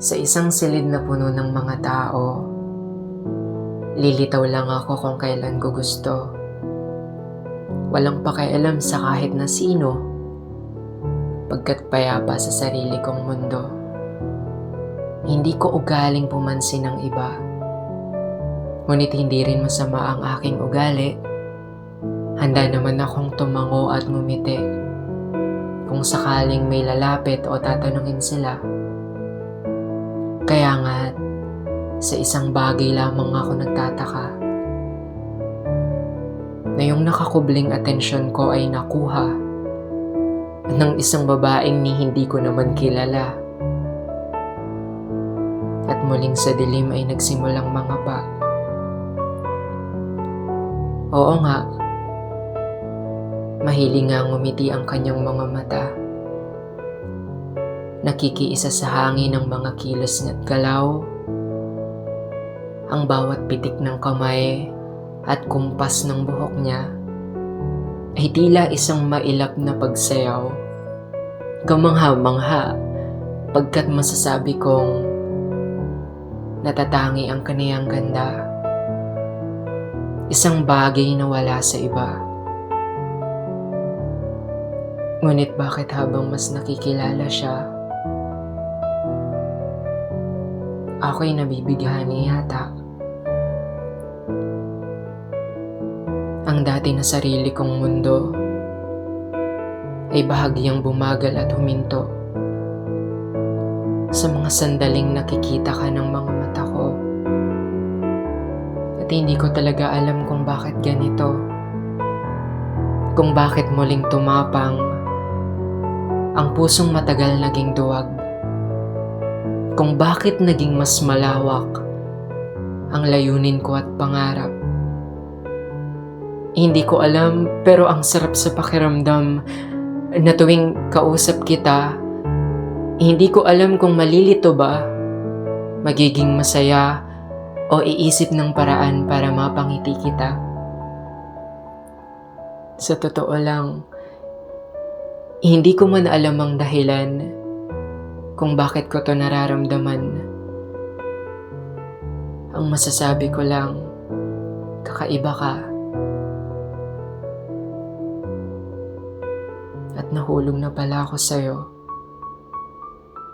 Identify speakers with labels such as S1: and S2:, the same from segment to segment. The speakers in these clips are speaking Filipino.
S1: Sa isang silid na puno ng mga tao, lilitaw lang ako kung kailan ko gusto. Walang pakialam sa kahit na sino, pagkat payapa sa sarili kong mundo. Hindi ko ugaling pumansin ng iba, ngunit hindi rin masama ang aking ugali. Handa naman akong tumango at ngumiti kung sakaling may lalapit o tatanungin sila. Kaya nga, sa isang bagay lamang ako nagtataka, na yung nakakubling atensyon ko ay nakuha ng isang babaeng ni hindi ko naman kilala. At muling sa dilim ay nagsimulang mangapa. Oo nga, mahilig nga ngumiti ang kanyang mga mata. Nakikiisa sa hangin ng mga kilos at galaw. Ang bawat pitik ng kamay at kumpas ng buhok niya ay tila isang mailap na pagsayaw. Kamangha-mangha, pagkat masasabi kong natatangi ang kaniyang ganda. Isang bagay na wala sa iba. Ngunit bakit habang mas nakikilala siya, ako'y nabibighani yata. Ang dati na sarili kong mundo ay bahagyang bumagal at huminto sa mga sandaling nakikita ka ng mga mata ko. At hindi ko talaga alam kung bakit ganito. Kung bakit muling tumapang ang pusong matagal naging duwag. Kung bakit naging mas malawak ang layunin ko at pangarap. Hindi ko alam, pero ang sarap sa pakiramdam na tuwing kausap kita, hindi ko alam kung malilito ba, magiging masaya, o iisip ng paraan para mapangiti kita. Sa totoo lang, hindi ko man alam ang dahilan kung bakit ko to nararamdaman. Ang masasabi ko lang, kakaiba ka. At nahulog na pala ako sa'yo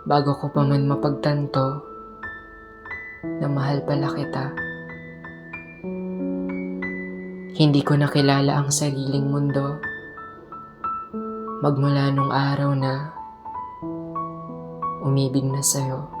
S1: bago ko pa man mapagtanto na mahal pala kita. Hindi ko nakilala ang sariling mundo magmula nung araw na umibig na sa'yo.